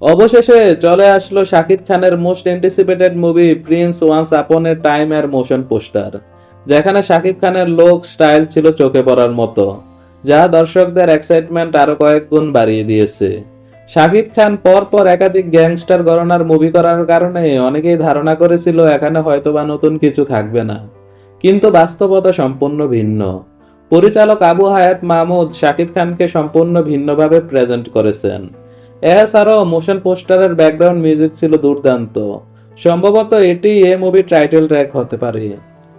অবশেষে চলে আসলো শাকিব খানের most anticipated movie Prince once upon a time এর মোশন পোস্টার, যেখানে শাকিব খানের লুক স্টাইল ছিল চোখে পড়ার মতো, যা দর্শকদের এক্সাইটমেন্ট আরো কয়েক গুণ বাড়িয়ে দিয়েছে। শাকিব খান পরপর একাধিক গ্যাংস্টার ঘরানার মুভি করার কারণে অনেকেই ধারণা করেছিল এখানে হয়তোবা নতুন কিছু থাকবে না, কিন্তু বাস্তবতা সম্পূর্ণ ভিন্ন। পরিচালক আবু হায়াত মাহমুদ শাকিব খানকে সম্পূর্ণ ভিন্নভাবে প্রেজেন্ট করেছেন। এছাড়াও মোশন পোস্টারের ব্যাকগ্রাউন্ড মিউজিক ছিল দুর্দান্ত। সম্ভবত এটি এ মুভির টাইটেল ট্র্যাক হতে পারে।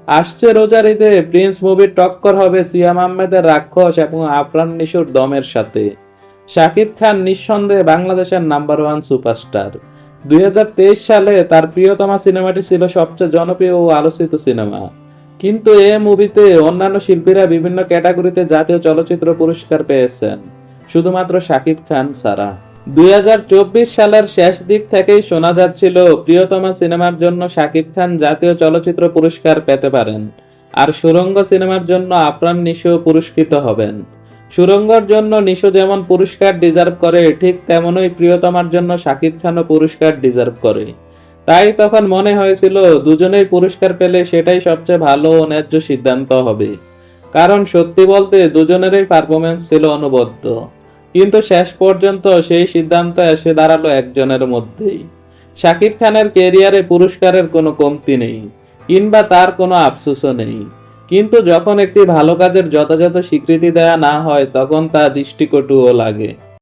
আসছে রোজার ঈদে প্রিন্স মুভির টক্কর হবে সিয়াম আহমেদের রাক্ষস এবং আফরান নিশোর দমের সাথে। শাকিব খান নিঃসন্দেহে বাংলাদেশের নাম্বার ওয়ান সুপারস্টার। 2023 সালে তার প্রিয়তমা সিনেমাটি ছিল সবচেয়ে জনপ্রিয় ও আলোচিত সিনেমা, কিন্তু এ মুভিতে অন্যান্য শিল্পীরা বিভিন্ন ক্যাটাগরিতে জাতীয় চলচ্চিত্র পুরস্কার পেয়েছেন, শুধুমাত্র শাকিব খান ছাড়া। 2024 সালের শেষ দিক থেকেই শোনা যাচ্ছিল প্রিয়তমা সিনেমার জন্য শাকিব খান জাতীয় চলচ্চিত্র পুরস্কার পেতে পারেন, আর সুড়ঙ্গ সিনেমার জন্য আফরান নিশো পুরস্কৃত হবেন। সুড়ঙ্গর জন্য নিশো যেমন পুরস্কার ডিজার্ভ করে, ঠিক তেমনই প্রিয়তমার জন্য শাকিব খানও পুরস্কার ডিজার্ভ করে। তাই তখন মনে হয়েছিল দুজনেই পুরস্কার পেলে সেটাই সবচেয়ে ভালো ও ন্যায্য সিদ্ধান্ত হবে, কারণ সত্যি বলতে দুজনেরই পারফরমেন্স ছিল অনবদ্য। কিন্তু শেষ পর্যন্ত সেই সিদ্ধান্ত এসে দাঁড়ালো একজনের মধ্যেই। শাকিব খানের ক্যারিয়ারে পুরস্কারের কোনো কমতি নেই, কিংবা তার কোনো আফসোসও নেই, কিন্তু যখন একটি ভালো কাজের যথাযথ স্বীকৃতি দেয়া না হয় তখন তা দৃষ্টিকটুও লাগে।